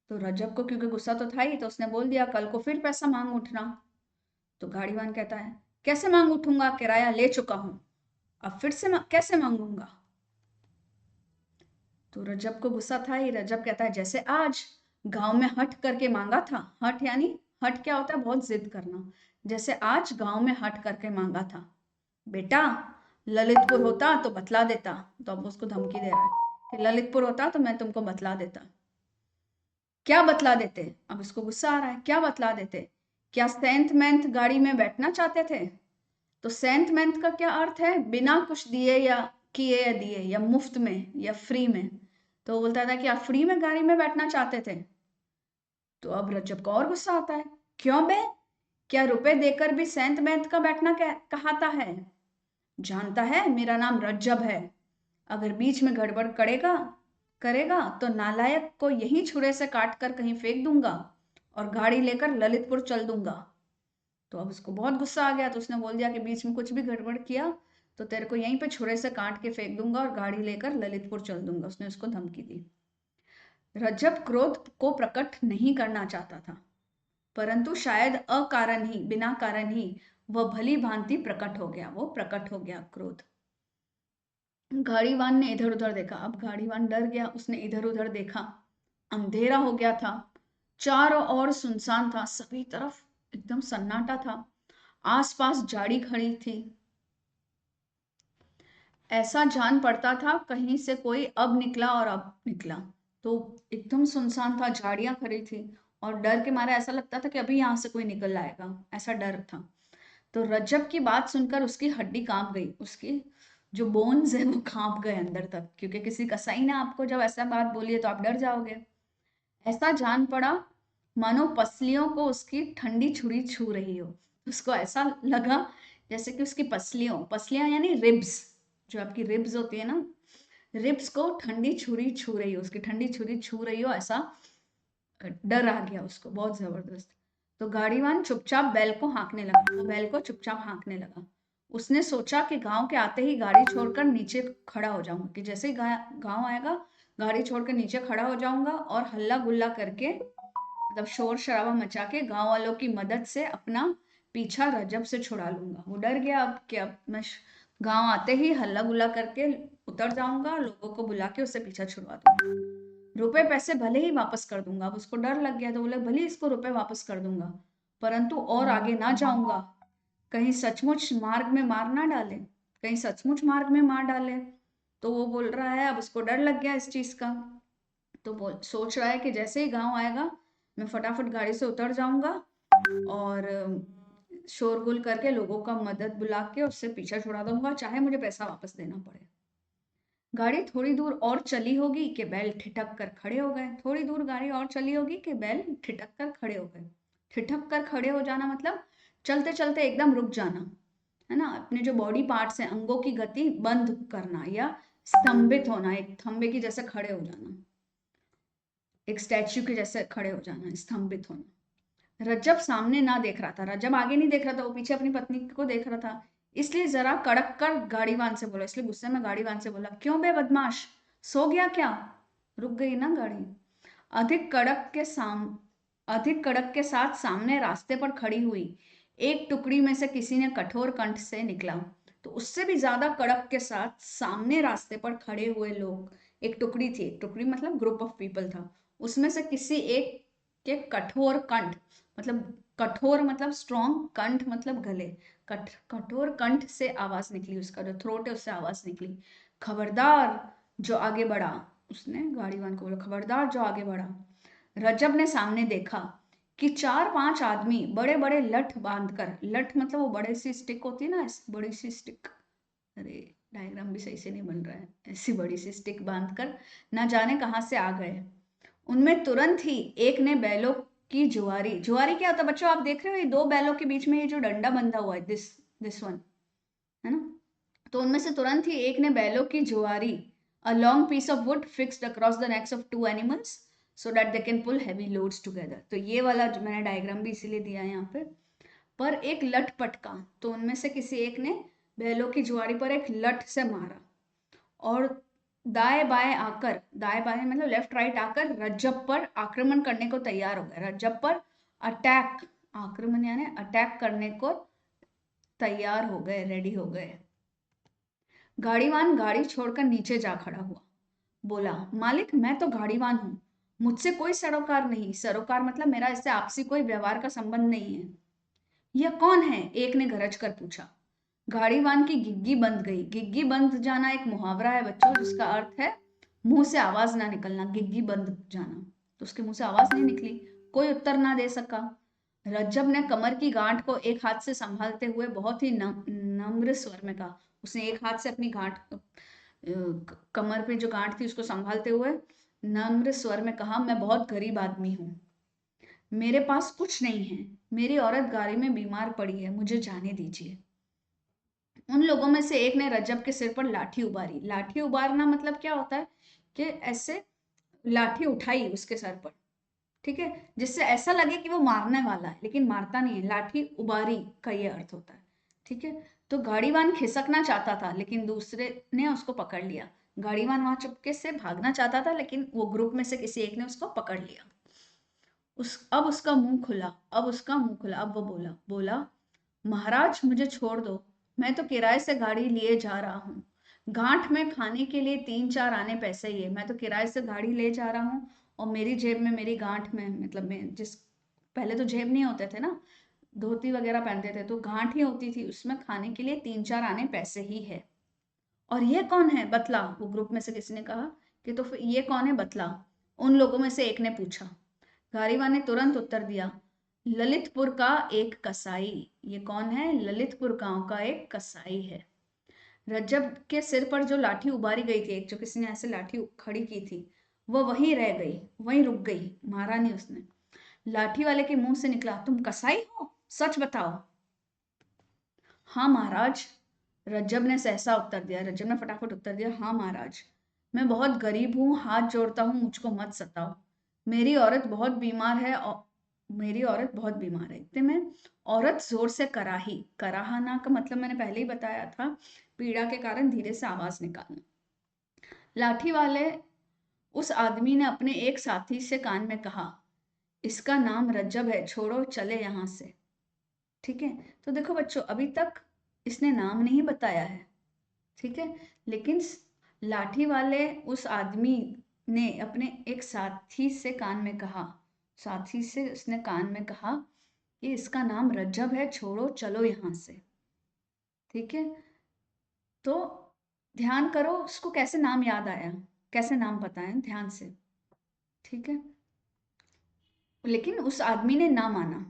तो रजब को क्योंकि गुस्सा तो था ही, तो उसने बोल दिया कल को फिर पैसा मांग उठना। तो गाड़ीवान कहता है कैसे मांग उठूंगा, किराया ले चुका हूं, अब फिर से कैसे मांगूंगा? तो रजब को गुस्सा था ही, रजब कहता है जैसे आज गांव में हट करके मांगा था। हट यानी, हट क्या होता है? बहुत जिद करना। जैसे आज गांव में हट करके मांगा था। बेटा ललितपुर होता तो बतला देता। तो अब उसको धमकी दे रहा है कि ललितपुर होता तो मैं तुमको बतला देता। क्या बतला देते? अब उसको गुस्सा आ रहा है, क्या बतला देते? क्या सेंथ मेंथ गाड़ी में बैठना चाहते थे? तो सेंथ मेंथ का क्या अर्थ है? बिना कुछ दिए या किए या दिए, या मुफ्त में या फ्री में। तो वो बोलता था कि आप फ्री में गाड़ी में बैठना चाहते थे। तो अब रजब को और गुस्सा आता है, क्यों बे, क्या रुपए देकर भी सेंथ मेंथ का बैठना कहाता है? जानता है मेरा नाम रज्जब है, अगर बीच में गड़बड़ करेगा करेगा तो नालायक को यही छुरे से काट कर कहीं फेंक दूंगा और गाड़ी लेकर ललितपुर चल दूंगा। तो अब उसको बहुत गुस्सा आ गया, तो उसने बोल दिया कि बीच में कुछ भी गड़बड़ किया तो तेरे को यहीं पे छुरे से काट के फेंक दूंगा और गाड़ी लेकर ललितपुर चल दूंगा। उसने उसको धमकी दी। रज्जब क्रोध को प्रकट नहीं करना चाहता था, परंतु शायद अकारण ही, बिना कारण ही वह भली भांति प्रकट हो गया, वो प्रकट हो गया क्रोध। गाड़ीवान ने इधर उधर देखा। अब गाड़ीवान डर गया, उसने इधर उधर देखा। अंधेरा हो गया था, चारों ओर सुनसान था, सभी तरफ एकदम सन्नाटा था, आसपास झाड़ी खड़ी थी। ऐसा जान पड़ता था कहीं से कोई अब निकला और अब निकला। तो एकदम सुनसान था, झाड़ियां खड़ी थी, और डर के मारे ऐसा लगता था कि अभी यहां से कोई निकल आएगा, ऐसा डर था। तो रज्जब की बात सुनकर उसकी हड्डी कांप गई, उसकी जो बोन्स है वो कांप गए अंदर तक, क्योंकि किसी कसाई ने आपको जब ऐसा बात बोली है तो आप डर जाओगे। ऐसा जान पड़ा मानो पसलियों को उसकी ठंडी छुरी छू रही हो। उसको ऐसा लगा जैसे कि उसकी पसलियों, पसलियां यानी रिब्स, जो आपकी रिब्स होती है ना, रिब्स को ठंडी छुरी छू रही हो, उसकी ठंडी छुरी छू रही हो, ऐसा डर आ गया उसको बहुत जबरदस्त। तो गाड़ीवान चुपचाप बैल को हाँकने लगा, वो बैल को चुपचाप हाँकने लगा। उसने सोचा कि गांव के आते ही गाड़ी छोड़कर नीचे खड़ा हो जाऊंगा, कि जैसे ही गांव आएगा गाड़ी छोड़कर नीचे खड़ा हो जाऊंगा और हल्ला गुल्ला करके, मतलब शोर शराबा मचा के गांव वालों की मदद से अपना पीछा रजब से छुड़ा लूंगा। वो डर गया अब कि अब मैं गांव आते ही हल्ला गुल्ला करके उतर जाऊंगा, लोगों को बुला के उससे पीछा छुड़वा दूंगा, रुपए पैसे भले ही वापस कर दूंगा। अब उसको डर लग गया, तो बोले भले इसको रुपए वापस कर दूंगा, परंतु और आगे ना जाऊंगा, कहीं सचमुच मार्ग में मार ना डाले, कहीं सचमुच मार्ग में मार डाले। तो वो बोल रहा है, अब उसको डर लग गया इस चीज का। तो बोल सोच रहा है कि जैसे ही गांव आएगा मैं फटाफट गाड़ी से उतर जाऊंगा और शोरगुल करके लोगों का मदद बुला के उससे पीछा छुड़ा दूंगा, चाहे मुझे पैसा वापस देना पड़े। गाड़ी थोड़ी दूर और चली होगी कि बैल ठिठक कर खड़े हो गए। थोड़ी दूर गाड़ी और चली होगी कि बैल ठिठक कर खड़े हो गए। ठिठक कर खड़े हो जाना मतलब चलते चलते एकदम रुक जाना, है ना, अपने जो बॉडी पार्ट्स हैं, अंगों की गति बंद करना, या स्तंभित होना, एक थंबे की जैसे खड़े हो जाना। एक स्टैच्यू के जैसे खड़े हो जाना, स्तंभित होना। रज्जब सामने ना देख रहा था, रज्जब आगे नहीं देख रहा था, वो पीछे अपनी पत्नी को देख रहा था। इसलिए जरा कड़क कर गाड़ीवान से बोला, इसलिए गुस्से में गाड़ीवान से बोला, क्यों बे बदमाश, सो गया क्या? रुक गई ना गाड़ी। अधिक कड़क के साम अधिक कड़क के साथ सामने रास्ते पर खड़ी हुई एक टुकड़ी में से किसी ने कठोर कंठ से निकला। तो उससे भी ज्यादा कड़क के साथ सामने रास्ते पर खड़े हुए लोग, एक टुकड़ी थी, टुकड़ी मतलब ग्रुप ऑफ पीपल था, उसमें से किसी एक के कठोर कंठ, मतलब कठोर मतलब स्ट्रॉन्ग, कंठ मतलब गले, कठोर कंठ से आवाज निकली, उसका जो थ्रोट है उससे आवाज निकली, खबरदार जो आगे बढ़ा। उसने गाड़ीवान को बोला, खबरदार जो आगे बढ़ा। रजब ने सामने देखा कि 4-5 आदमी बड़े बड़े लठ बांधकर, लठ मतलब वो बड़े सी स्टिक होती है ना, बड़ी सी स्टिक, अरे डायग्राम भी सही से नहीं बन रहा है, ऐसी बड़ी सी स्टिक बांधकर ना जाने कहां से आ गए। उनमें तुरंत ही एक ने बैलों की जुआरी, जुआरी क्या होता है बच्चों, आप देख रहे हो ये दो बैलों के बीच में ये जो डंडा बंधा हुआ है, दिस वन, है ना? तो उनमें से तुरंत ही एक ने बैलों की जुआरी, a long piece of wood fixed across the necks of two animals so that they can pull heavy loads together. तो ये वाला जो मैंने डायग्राम भी इसीलिए दिया है यहाँ पे। पर एक लठ पटका, तो उनमें से किसी एक ने बैलों की जुआरी पर एक लठ से मारा और दाएं बाएं आकर, दाएं बाएं मतलब लेफ्ट राइट आकर रज्जब पर आक्रमण करने को तैयार हो गए, रज्जब पर अटैक, आक्रमण यानी अटैक करने को तैयार हो गए, रेडी हो गए। गाड़ीवान गाड़ी छोड़कर नीचे जा खड़ा हुआ, बोला, मालिक मैं तो गाड़ीवान हूँ, मुझसे कोई सरोकार नहीं, सरोकार मतलब मेरा इससे आपसी कोई व्यवहार का संबंध नहीं है। यह कौन है? एक ने गरज कर पूछा। गाड़ीवान की गिग्गी बंद गई। गिग्गी बंद जाना एक मुहावरा है बच्चों, जिसका अर्थ है मुंह से आवाज ना निकलना, गिग्गी बंद जाना। तो उसके मुंह से आवाज नहीं निकली, कोई उत्तर ना दे सका। रज्जब ने कमर की गांठ को एक हाथ से संभालते हुए बहुत ही नम्र स्वर में कहा, उसने एक हाथ से अपनी गांठ, कमर पे जो गांठ थी उसको संभालते हुए नम्र स्वर में कहा, मैं बहुत गरीब आदमी हूँ, मेरे पास कुछ नहीं है, मेरी औरत गाड़ी में बीमार पड़ी है, मुझे जाने दीजिए। उन लोगों में से एक ने रजब के सिर पर लाठी उबारी। लाठी उबारना मतलब क्या होता है कि ऐसे लाठी उठाई उसके सर पर, ठीक है, जिससे ऐसा लगे कि वो मारने वाला है लेकिन मारता नहीं है, लाठी उबारी का ये अर्थ होता है, ठीक है। तो गाड़ीवान खिसकना चाहता था लेकिन दूसरे ने उसको पकड़ लिया। गाड़ीवान वहां चुपके से भागना चाहता था लेकिन वो ग्रुप में से किसी एक ने उसको पकड़ लिया। अब उसका मुंह खुला, अब वो बोला, महाराज मुझे छोड़ दो, मैं तो किराए से गाड़ी लिए जा रहा हूँ, गांठ में खाने के लिए 3-4 आने पैसे ही है, मैं तो किराए से गाड़ी ले जा रहा हूँ और मेरी जेब में, मेरी गांठ में, मतलब मैं जिस, पहले तो जेब नहीं होते थे ना, धोती वगैरह पहनते थे तो गांठ ही होती थी, उसमें खाने के लिए 3-4 आने पैसे ही है। और ये कौन है बतला, वो ग्रुप में से किसी ने कहा कि तो फिर ये कौन है बतला, उन लोगों में से एक ने पूछा। गारीवा ने तुरंत उत्तर दिया, ललितपुर का एक कसाई। ये कौन है? ललितपुर गांव का एक कसाई है। रज्जब के सिर पर जो लाठी उबारी गई थी, एक जो किसी ने ऐसे लाठी खड़ी की थी, वो वहीं रह गई, वहीं रुक गई, मारा नहीं उसने। लाठी वाले के मुंह से निकला, तुम कसाई हो, सच बताओ। हाँ महाराज, रज्जब ने सहसा उत्तर दिया, रज्जब ने फटाफट उत्तर दिया, हाँ महाराज, मैं बहुत गरीब हूँ, हाथ जोड़ता हूँ, मुझको मत सताओ, मेरी औरत बहुत बीमार है, और मेरी औरत बहुत बीमार है। इतने में औरत जोर से कराही, कराहना का मतलब मैंने पहले ही बताया था, पीड़ा के कारण धीरे से आवाज निकालना। लाठी वाले उस आदमी ने अपने एक साथी से कान में कहा, इसका नाम रज्जब है, छोड़ो चले यहां से। ठीक है, तो देखो बच्चों, अभी तक इसने नाम नहीं बताया है, ठीक है, लेकिन लाठी वाले उस आदमी ने अपने एक साथी से कान में कहा, साथी से उसने कान में कहा कि इसका नाम रज्जब है, छोड़ो चलो यहां से। ठीक है, तो ध्यान करो उसको कैसे नाम याद आया, कैसे नाम पता है, ध्यान से, ठीक है। लेकिन उस आदमी ने ना माना,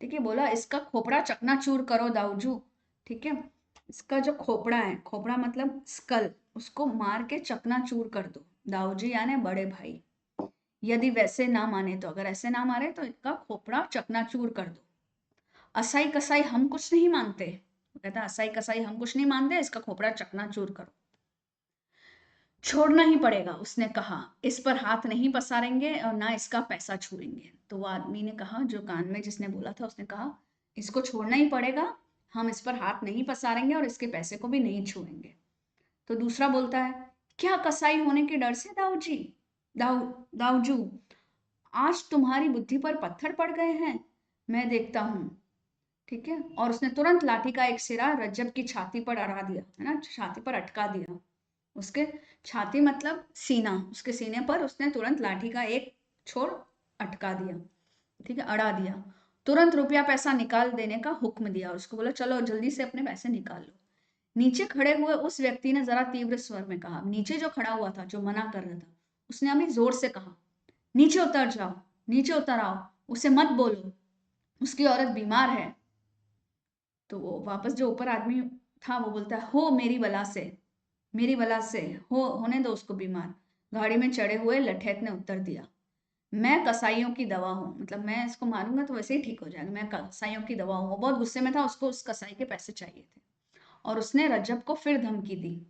ठीक है, बोला इसका खोपड़ा चकनाचूर करो दाऊजू, ठीक है, इसका जो खोपड़ा है, खोपड़ा मतलब स्कल, उसको मार के चकनाचूर कर दो, दाऊजी यानी बड़े भाई। यदि वैसे ना माने तो, अगर ऐसे ना मारे तो इसका खोपड़ा चकनाचूर कर दो। असाई कसाई हम कुछ नहीं मानते, वो कहता असाई कसाई हम कुछ नहीं मानते, इसका खोपड़ा चकनाचूर करो। छोड़ना ही पड़ेगा, उसने कहा। इस पर हाथ नहीं पसारेंगे और ना इसका पैसा छुएंगे। तो वो आदमी ने कहा, जो कान में जिसने बोला था, उसने कहा इसको छोड़ना ही पड़ेगा, हम इस पर हाथ नहीं पसारेंगे और इसके पैसे को भी नहीं छुएंगे। तो दूसरा बोलता है, क्या कसाई होने के डर से दाऊ जी, दाऊ दाऊजू, आज तुम्हारी बुद्धि पर पत्थर पड़ गए हैं, मैं देखता हूँ। ठीक है, और उसने तुरंत लाठी का एक सिरा रज्जब की छाती पर अड़ा दिया, है ना, छाती पर अटका दिया। उसके छाती मतलब सीना, उसके सीने पर उसने तुरंत लाठी का एक छोर अटका दिया। ठीक है, अड़ा दिया। तुरंत रुपया पैसा निकाल देने का हुक्म दिया, उसको बोला चलो जल्दी से अपने पैसे निकाल लो। नीचे खड़े हुए उस व्यक्ति ने जरा तीव्र स्वर में कहा, नीचे जो खड़ा हुआ था, जो मना कर रहा था, उसने अभी जोर से कहा, नीचे उतर जाओ, नीचे उतर आओ, उसे मत बोलो, उसकी औरत बीमार है। तो वो वापस जो ऊपर आदमी था वो बोलता है, हो मेरी बला से, मेरी बला से हो, होने दो उसको बीमार। गाड़ी में चढ़े हुए लठैत ने उत्तर दिया, मैं कसाईयों की दवा हूँ, मतलब मैं इसको मारूंगा तो वैसे ही ठीक हो जाएगा, मैं कसाईयों की दवा हूँ। वो बहुत गुस्से में था, उसको उस कसाई के पैसे चाहिए थे, और उसने रज्जब को फिर धमकी दी।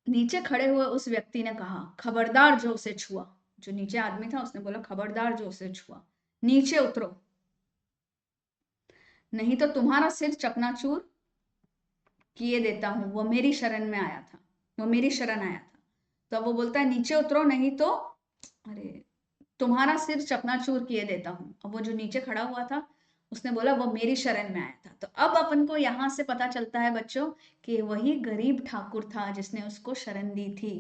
नीचे खड़े हुए उस व्यक्ति ने कहा, खबरदार जो उसे छुआ, जो नीचे आदमी था उसने बोला, खबरदार जो उसे छुआ, नीचे उतरो, नहीं तो तुम्हारा सिर चकनाचूर किए देता हूं। वो मेरी शरण में आया था, वो मेरी शरण आया था। तो वो बोलता है, नीचे उतरो नहीं तो, अरे, तुम्हारा सिर चकनाचूर किए देता हूँ। अब वो जो नीचे खड़ा हुआ था उसने बोला वो मेरी शरण में आया था। तो अब अपन को यहां से पता चलता है बच्चों कि वही गरीब ठाकुर था जिसने उसको शरण दी थी,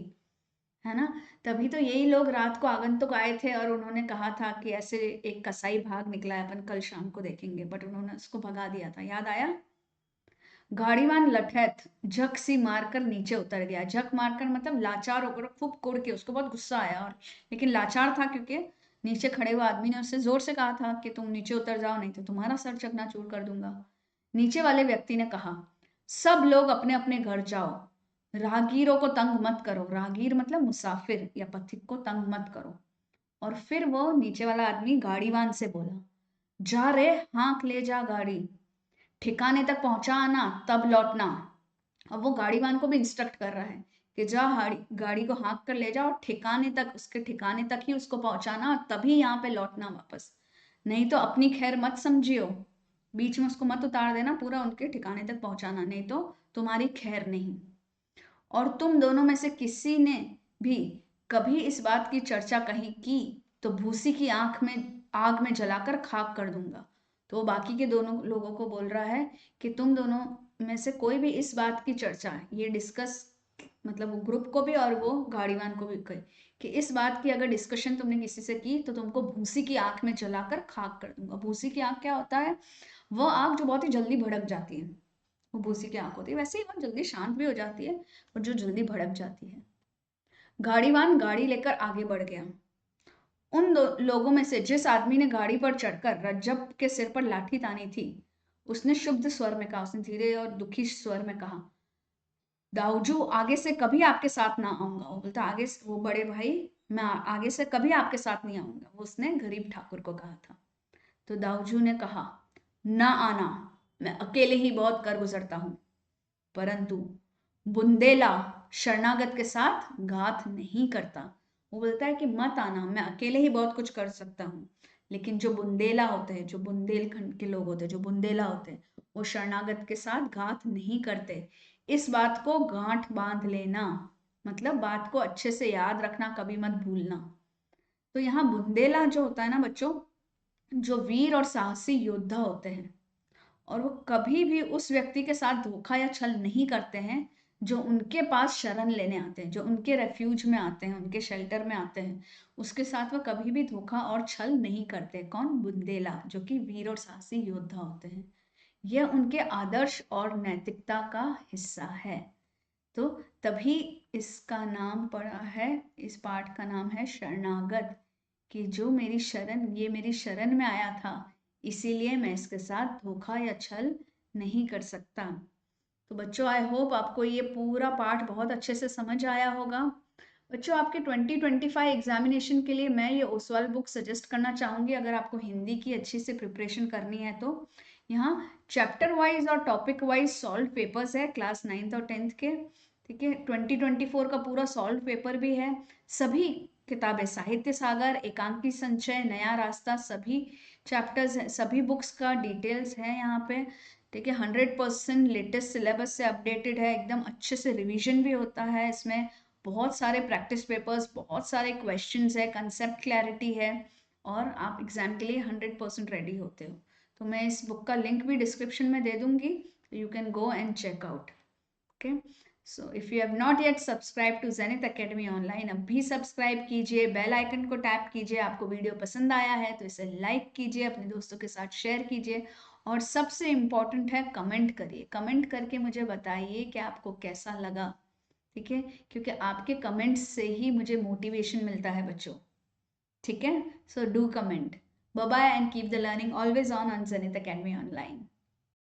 है ना। तभी तो यही लोग रात को आगंतुक आए थे और उन्होंने कहा था कि ऐसे एक कसाई भाग निकला है, अपन कल शाम को देखेंगे, बट उन्होंने उसको भगा दिया था, याद आया। गाड़ीवान लठैत झक सी मारकर नीचे उतर गया। झक मारकर मतलब लाचार होकर, खूब कुड़ के, उसको बहुत गुस्सा आया, और लेकिन लाचार था क्योंकि नीचे खड़े हुए आदमी ने उससे जोर से कहा था कि तुम नीचे उतर जाओ नहीं तो तुम्हारा सर चकनाचूर कर दूंगा। नीचे वाले व्यक्ति ने कहा, सब लोग अपने अपने घर जाओ, राहगीरों को तंग मत करो। राहगीर मतलब मुसाफिर या पथिक को तंग मत करो। और फिर वो नीचे वाला आदमी गाड़ीवान से बोला, जा रे, हाँक ले जा गाड़ी, ठिकाने तक पहुंचा आना तब लौटना। अब वो गाड़ीवान को भी इंस्ट्रक्ट कर रहा है कि जा गाड़ी को हाँक कर ले जाओ, ठिकाने तक, उसके ठिकाने तक ही उसको पहुंचाना, तभी यहाँ पे लौटना वापस, नहीं तो अपनी खैर मत समझियो, बीच में उसको मत उतार देना, पूरा उनके ठिकाने तक पहुंचाना, नहीं तो तुम्हारी खैर नहीं। और तुम दोनों में से किसी ने भी कभी इस बात की चर्चा कहीं की तो भूसी की आंख में आग में जलाकर खाक कर दूंगा। तो वो बाकी के दोनों लोगों को बोल रहा है कि तुम दोनों में से कोई भी इस बात की चर्चा, ये डिस्कस, मतलब वो ग्रुप को भी और वो गाड़ीवान को भी कहे कि इस बात की अगर डिस्कशन तुमने किसी से की तो तुमको भूसी की आंख में जलाकर खाक कर दूंगा। भूसी की आंख क्या होता है? वो आग जो बहुत ही जल्दी भड़क जाती है, वो भूसी की आंख होती है। वैसे ही वो जल्दी शांत भी हो जाती है, और जो जल्दी भड़क जाती है। गाड़ीवान गाड़ी लेकर आगे बढ़ गया। उन दो लोगों में से जिस आदमी ने गाड़ी पर चढ़कर रज्जब के सिर पर लाठी तानी थी, उसने शुद्ध स्वर में कहा, उसने धीरे और दुखी स्वर में कहा, दाऊजू, आगे से कभी आपके साथ ना आऊंगा। वो बोलता, आगे से, वो बड़े भाई, मैं आगे से कभी आपके साथ नहीं आऊंगा, वो उसने गरीब ठाकुर को कहा था। तो दाऊजू ने कहा, ना आना, मैं अकेले ही बहुत कर गुजरता हूं, परंतु बुंदेला शरणागत के साथ घात नहीं करता। वो बोलता है कि मत आना, मैं अकेले ही बहुत कुछ कर सकता हूँ, लेकिन जो बुंदेला होते हैं, जो बुंदेलखंड के लोग होते हैं, जो बुंदेला होते हैं, वो शरणागत के साथ घात नहीं करते। इस बात को गांठ बांध लेना, मतलब बात को अच्छे से याद रखना, कभी मत भूलना। तो यहाँ बुंदेला जो होता है ना बच्चों, जो वीर और साहसी योद्धा होते हैं, और वो कभी भी उस व्यक्ति के साथ धोखा या छल नहीं करते हैं जो उनके पास शरण लेने आते हैं, जो उनके रेफ्यूज में आते हैं, उनके शेल्टर में आते हैं, उसके साथ वो कभी भी धोखा और छल नहीं करते। कौन? बुंदेला, जो कि वीर और साहसी योद्धा होते हैं। यह उनके आदर्श और नैतिकता का हिस्सा है। तो तभी इसका नाम पड़ा है, इस पाठ का नाम है शरणागत, कि जो मेरी शरण, ये मेरी शरण में आया था, इसीलिए मैं इसके साथ धोखा या छल नहीं कर सकता। तो बच्चों, आई होप आपको ये पूरा पाठ बहुत अच्छे से समझ आया होगा। बच्चों, आपके 2025 एग्जामिनेशन के लिए मैं ये ओसवाल बुक सजेस्ट करना चाहूंगी, अगर आपको हिंदी की अच्छी से प्रिपरेशन करनी है तो। यहाँ चैप्टर वाइज और टॉपिक वाइज सॉल्व पेपर्स है क्लास 9th और 10th के। ठीक है, 2024 का पूरा सॉल्व पेपर भी है। सभी किताबें, साहित्य सागर, एकांकी संचय, नया रास्ता, सभी चैप्टर्स हैं, सभी बुक्स का डिटेल्स है यहाँ पे। ठीक है, 100% लेटेस्ट सिलेबस से अपडेटेड है, एकदम अच्छे से रिवीजन भी होता है इसमें। बहुत सारे प्रैक्टिस पेपर्स, बहुत सारे क्वेश्चंस है, कंसेप्ट क्लैरिटी है, और आप एग्जाम के लिए 100% रेडी होते हो। तो मैं इस बुक का लिंक भी डिस्क्रिप्शन में दे दूंगी, you can go and check out. Okay, so if you have not yet subscribe to Zenith Academy online, अब भी सब्सक्राइब कीजिए, बेल आइकन को टैप कीजिए। आपको वीडियो पसंद आया है तो इसे लाइक कीजिए, अपने दोस्तों के साथ शेयर कीजिए, और सबसे इम्पॉर्टेंट है कमेंट करिए। कमेंट करके मुझे बताइए कि आपको कैसा लगा। ठीक है, क्योंकि आपके कमेंट्स से ही मुझे मोटिवेशन मिलता है बच्चों। ठीक है, so do comment. Bye bye and keep the learning always on Zenith Academy online.